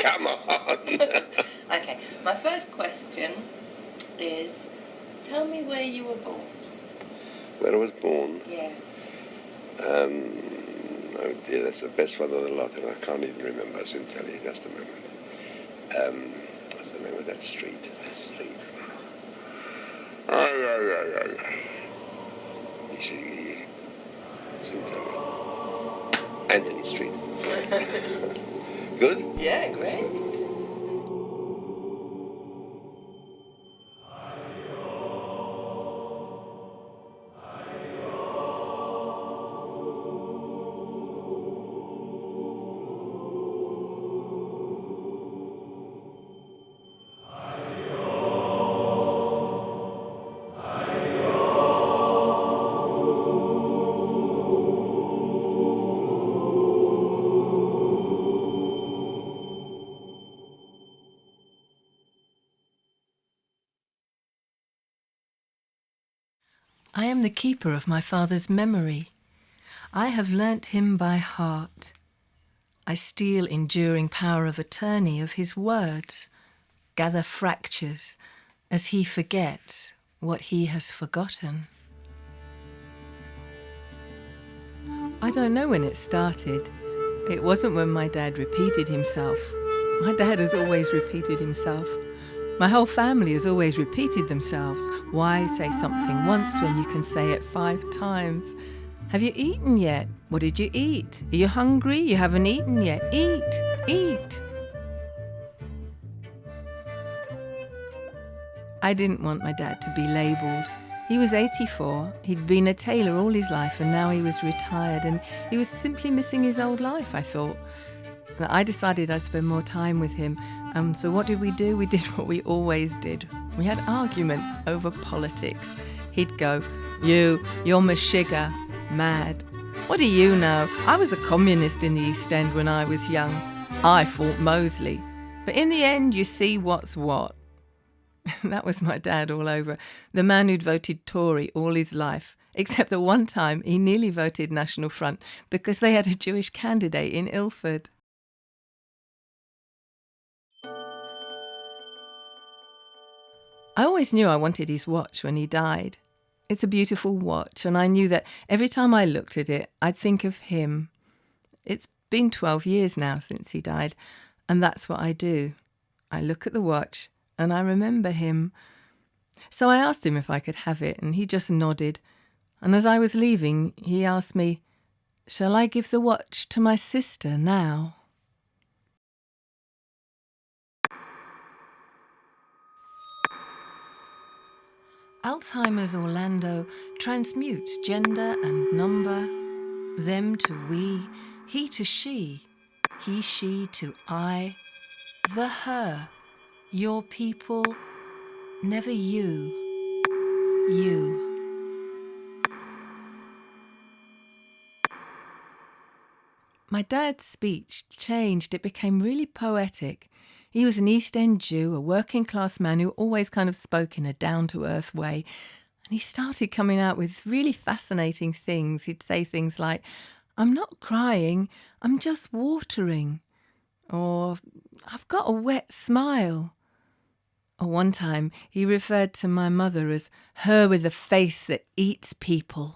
Come on. Okay, my first question is, tell me where you were born. Where I was born? Yeah. Oh dear, that's the best one of the lot, and I can't even remember. I soon tell you, just a moment. What's the name of that street? You see, soon tell you. Anthony Street. Good? Yeah, great. I am the keeper of my father's memory. I have learnt him by heart. I steal enduring power of attorney of his words, gather fractures as he forgets what he has forgotten. I don't know when it started. It wasn't when my dad repeated himself. My dad has always repeated himself. My whole family has always repeated themselves. Why say something once when you can say it 5 times? Have you eaten yet? What did you eat? Are you hungry? You haven't eaten yet. Eat, eat. I didn't want my dad to be labelled. He was 84. He'd been a tailor all his life and now he was retired and he was simply missing his old life, I thought. I decided I'd spend more time with him. So what did? We did what we always did. We had arguments over politics. He'd go, you're Meshuggah, mad. What do you know? I was a communist in the East End when I was young. I fought Mosley. But in the end, you see what's what. That was my dad all over. The man who'd voted Tory all his life. Except that one time he nearly voted National Front because they had a Jewish candidate in Ilford. I always knew I wanted his watch when he died. It's a beautiful watch, and I knew that every time I looked at it, I'd think of him. It's been 12 years now since he died, and that's what I do. I look at the watch, and I remember him. So I asked him if I could have it, and he just nodded. And as I was leaving, he asked me, shall I give the watch to my sister now? Alzheimer's Orlando transmutes gender and number, them to we, he to she to I, the her, your people, never you. My dad's speech changed. It became really poetic. He was an East End Jew, a working class man who always kind of spoke in a down-to-earth way. And he started coming out with really fascinating things. He'd say things like, I'm not crying, I'm just watering. Or, I've got a wet smile. Or one time he referred to my mother as her with a face that eats people.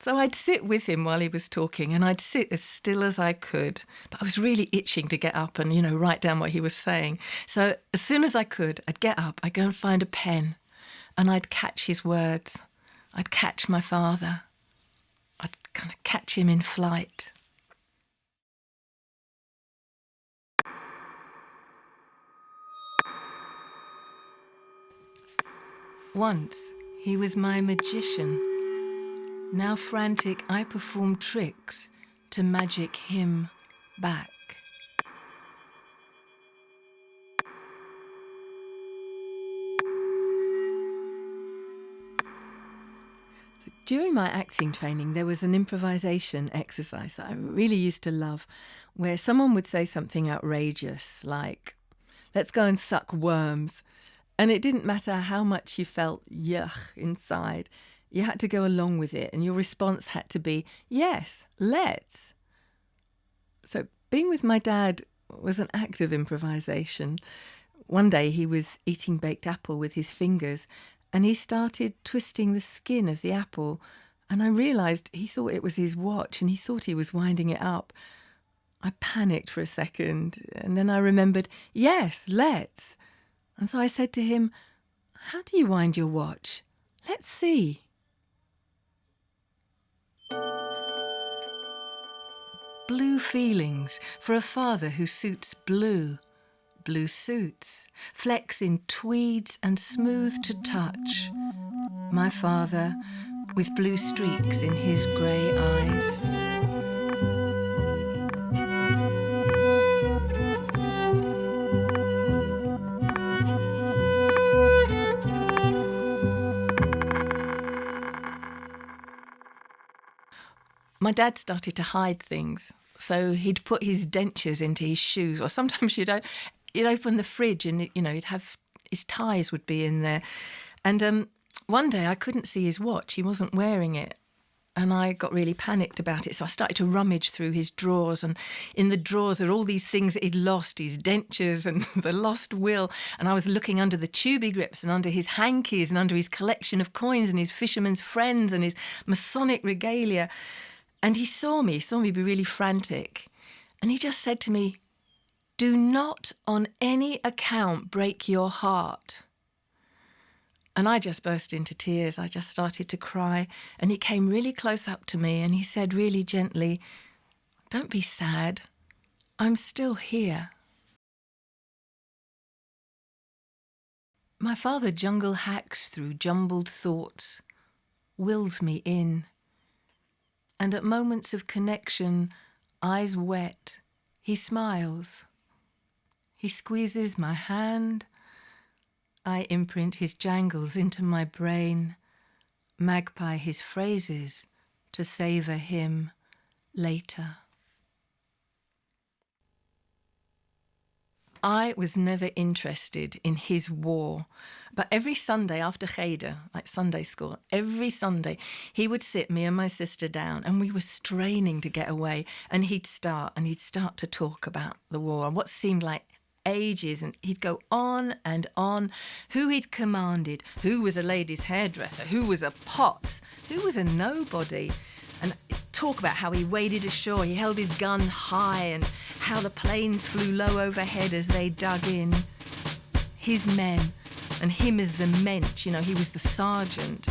So I'd sit with him while he was talking and I'd sit as still as I could. But I was really itching to get up and, write down what he was saying. So as soon as I could, I'd get up, I'd go and find a pen and I'd catch his words. I'd catch my father. I'd kind of catch him in flight. Once, he was my magician. Now frantic, I perform tricks to magic him back. During my acting training, there was an improvisation exercise that I really used to love, where someone would say something outrageous, like, let's go and suck worms. And it didn't matter how much you felt yuck inside. You had to go along with it, and your response had to be, yes, let's. So being with my dad was an act of improvisation. One day he was eating baked apple with his fingers and he started twisting the skin of the apple, and I realised he thought it was his watch and he thought he was winding it up. I panicked for a second and then I remembered, yes, let's. And so I said to him, how do you wind your watch? Let's see. Blue feelings for a father who suits blue. Blue suits, flecks in tweeds and smooth to touch. My father with blue streaks in his grey eyes. My dad started to hide things, so he'd put his dentures into his shoes, or sometimes you'd open the fridge and he'd have his ties would be in there. And one day I couldn't see his watch; he wasn't wearing it, and I got really panicked about it. So I started to rummage through his drawers, and in the drawers there were all these things that he'd lost: his dentures and the lost will. And I was looking under the tubey grips and under his hankies and under his collection of coins and his fisherman's friends and his Masonic regalia. And he saw me be really frantic. And he just said to me, do not on any account break your heart. And I just burst into tears. I just started to cry. And he came really close up to me and he said really gently, don't be sad. I'm still here. My father jungle hacks through jumbled thoughts, wills me in. And at moments of connection, eyes wet, he smiles. He squeezes my hand. I imprint his jangles into my brain, magpie his phrases to savour him later. I was never interested in his war, but every Sunday after Cheder, like Sunday school, every Sunday he would sit me and my sister down and we were straining to get away, and he'd start to talk about the war and what seemed like ages, and he'd go on and on, who he'd commanded, who was a ladies' hairdresser, who was a Potts, who was a nobody, and talk about how he waded ashore, he held his gun high, and how the planes flew low overhead as they dug in. His men, and him as the mensch, he was the sergeant.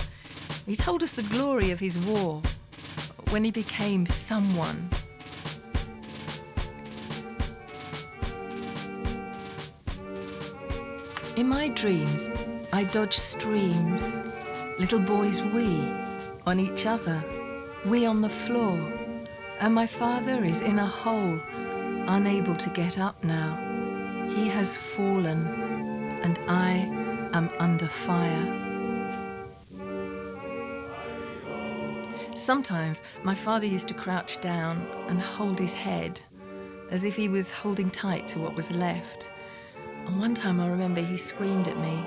He told us the glory of his war, when he became someone. In my dreams, I dodge streams, little boys we, on each other, we on the floor, and my father is in a hole, unable to get up now. He has fallen, and I am under fire. Sometimes my father used to crouch down and hold his head, as if he was holding tight to what was left. And one time I remember he screamed at me,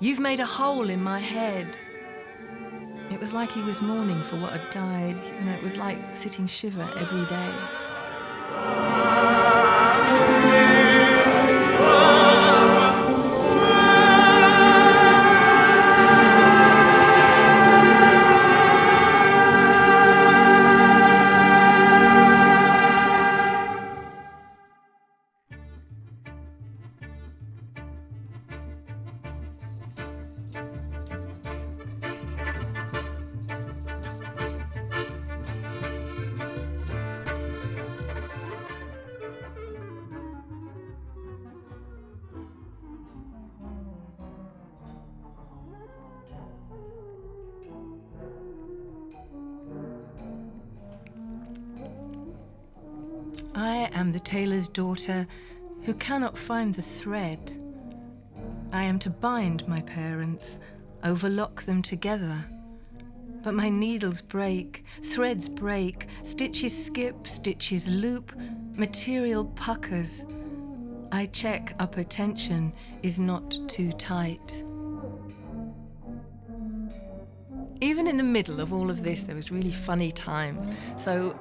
"You've made a hole in my head." It was like he was mourning for what had died. It was like sitting shiver every day. I am the tailor's daughter who cannot find the thread. I am to bind my parents, overlock them together. But my needles break, threads break, stitches skip, stitches loop, material puckers. I check upper tension is not too tight. Even in the middle of all of this, there was really funny times. So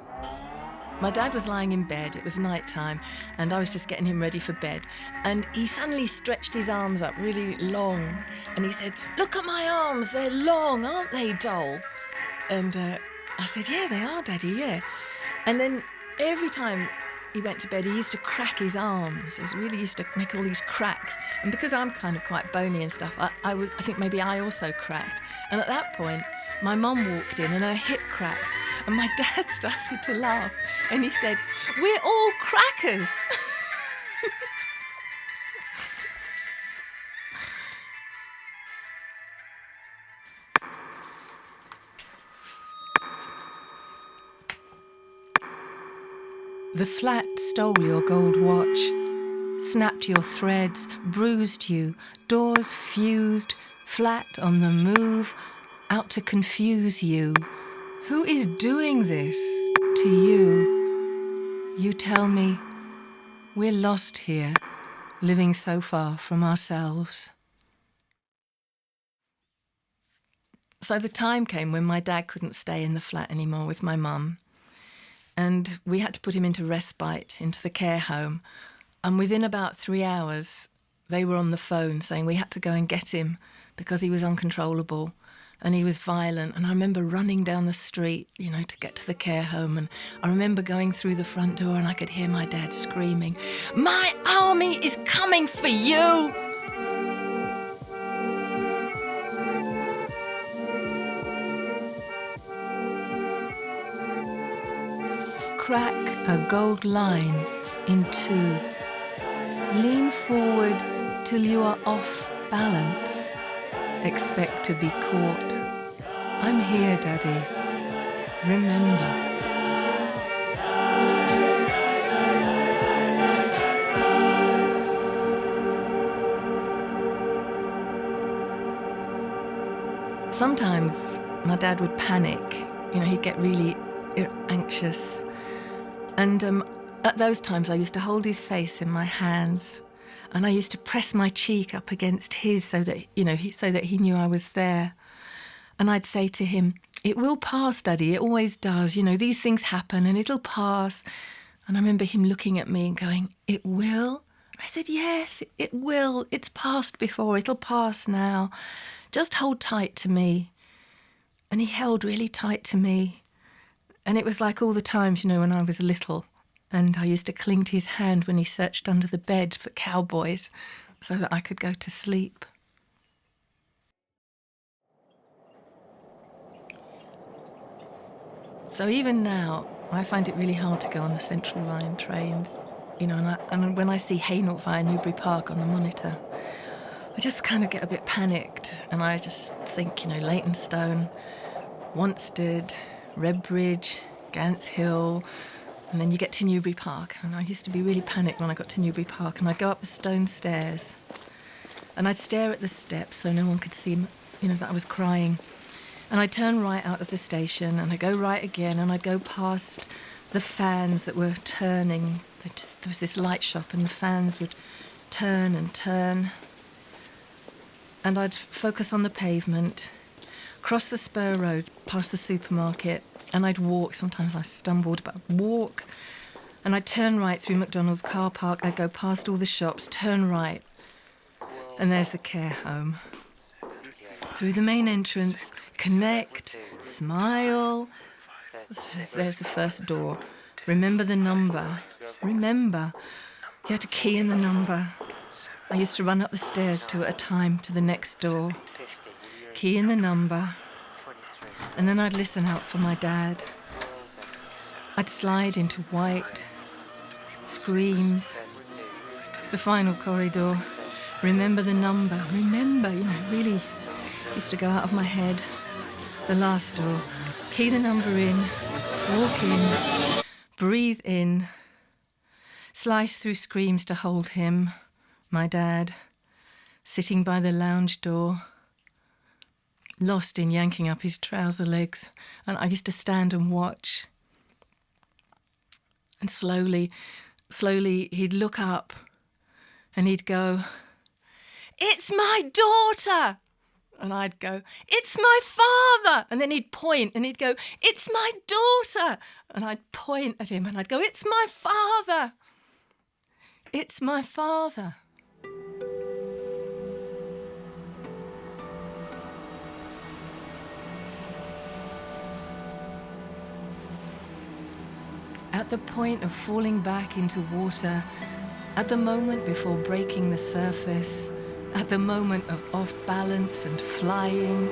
My dad was lying in bed, it was night time, and I was just getting him ready for bed. And he suddenly stretched his arms up really long, and he said, "Look at my arms, they're long, aren't they, doll?" And I said, "Yeah, they are, Daddy, yeah." And then every time he went to bed, he used to crack his arms. He really used to make all these cracks. And because I'm kind of quite bony and stuff, I think maybe I also cracked. And at that point, my mum walked in and her hip cracked. And my dad started to laugh. And he said, "We're all crackers." The flat stole your gold watch, snapped your threads, bruised you, doors fused, flat on the move, out to confuse you. Who is doing this to you? You tell me, we're lost here, living so far from ourselves. So the time came when my dad couldn't stay in the flat anymore with my mum. And we had to put him into respite, into the care home. And within about 3 hours, they were on the phone saying we had to go and get him because he was uncontrollable and he was violent. And I remember running down the street, to get to the care home. And I remember going through the front door and I could hear my dad screaming, "My army is coming for you!" Crack a gold line in two. Lean forward till you are off balance. Expect to be caught. I'm here, Daddy. Remember. Sometimes my dad would panic. He'd get really anxious. And at those times, I used to hold his face in my hands, and I used to press my cheek up against his so that he knew I was there. And I'd say to him, "It will pass, Daddy. It always does. These things happen, and it'll pass." And I remember him looking at me and going, "It will?" I said, "Yes, it will. It's passed before. It'll pass now. Just hold tight to me." And he held really tight to me. And it was like all the times, when I was little, and I used to cling to his hand when he searched under the bed for cowboys so that I could go to sleep. So even now, I find it really hard to go on the Central Line trains, and when I see Hainault via Newbury Park on the monitor, I just kind of get a bit panicked, and I just think, Leytonstone, Wanstead, Redbridge, Gants Hill, and then you get to Newbury Park. And I used to be really panicked when I got to Newbury Park, and I'd go up the stone stairs and I'd stare at the steps so no one could see, that I was crying. And I'd turn right out of the station and I'd go right again, and I'd go past the fans that were turning. There was this light shop and the fans would turn and turn. And I'd focus on the pavement, cross the spur road past the supermarket, and I'd walk. Sometimes I stumbled, but I'd walk. And I'd turn right through McDonald's car park. I'd go past all the shops, turn right. And there's the care home. Through the main entrance, connect, smile. There's the first door. Remember the number. Remember. You had to key in the number. I used to run up the stairs two at a time to the next door. Key in the number. And then I'd listen out for my dad. I'd slide into white, screams, the final corridor. Remember the number. Remember, really used to go out of my head. The last door. Key the number in, walk in, breathe in, slice through screams to hold him, my dad, sitting by the lounge door, lost in yanking up his trouser legs, and I used to stand and watch. And slowly, he'd look up and he'd go, "It's my daughter!" And I'd go, "It's my father!" And then he'd point and he'd go, "It's my daughter!" And I'd point at him and I'd go, "It's my father! It's my father!" At the point of falling back into water, at the moment before breaking the surface, at the moment of off balance and flying,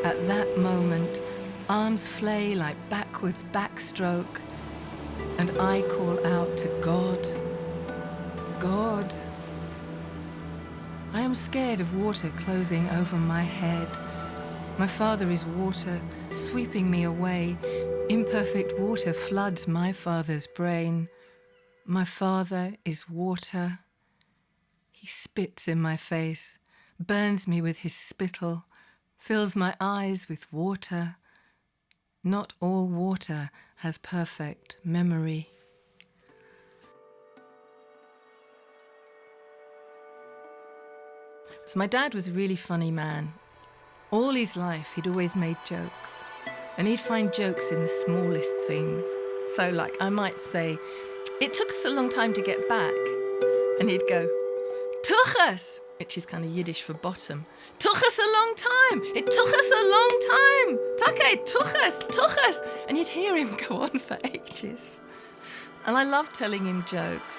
at that moment, arms flay like backwards backstroke, and I call out to God, God. I am scared of water closing over my head. My father is water, sweeping me away. Imperfect water floods my father's brain. My father is water. He spits in my face, burns me with his spittle, fills my eyes with water. Not all water has perfect memory. So my dad was a really funny man. All his life he'd always made jokes. And he'd find jokes in the smallest things. So like I might say, "It took us a long time to get back." And he'd go, "Took us," which is kind of Yiddish for bottom. "Took us a long time. It took us a long time. Take, took us. And you'd hear him go on for ages. And I loved telling him jokes.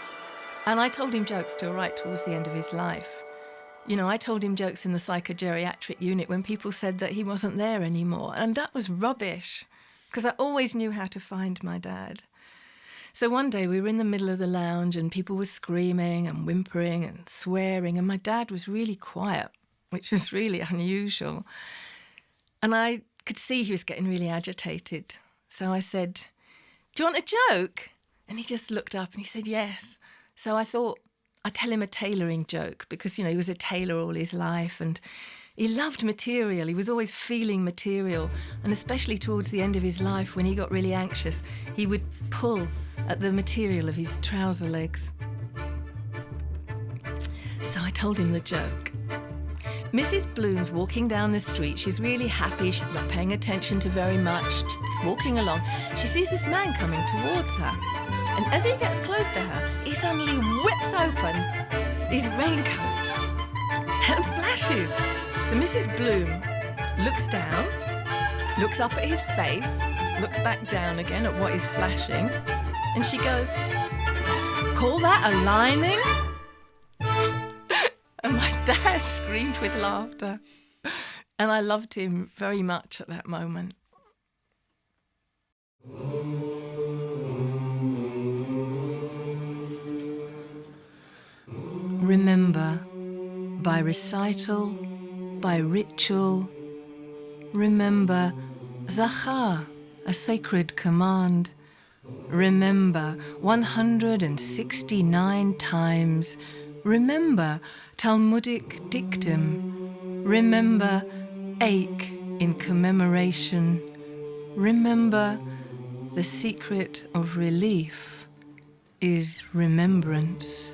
And I told him jokes till right towards the end of his life. You know, I told him jokes in the psychogeriatric unit when people said that he wasn't there anymore. And that was rubbish, because I always knew how to find my dad. So one day we were in the middle of the lounge and people were screaming and whimpering and swearing, and my dad was really quiet, which was really unusual. And I could see he was getting really agitated. So I said, "Do you want a joke?" And he just looked up and he said, "Yes." So I thought, I'd tell him a tailoring joke because, you know, he was a tailor all his life and he loved material. He was always feeling material. And especially towards the end of his life, when he got really anxious, he would pull at the material of his trouser legs. So I told him the joke. Mrs. Bloom's walking down the street. She's really happy. She's not paying attention to very much. She's walking along. She sees this man coming towards her. And as he gets close to her, he suddenly whips open his raincoat and flashes. So Mrs. Bloom looks down, looks up at his face, looks back down again at what is flashing, and she goes, "Call that a lining?" And my dad screamed with laughter. And I loved him very much at that moment. Remember, by recital, by ritual, remember Zachar, a sacred command. Remember 169 times. Remember Talmudic dictum. Remember ache in commemoration. Remember the secret of relief is remembrance.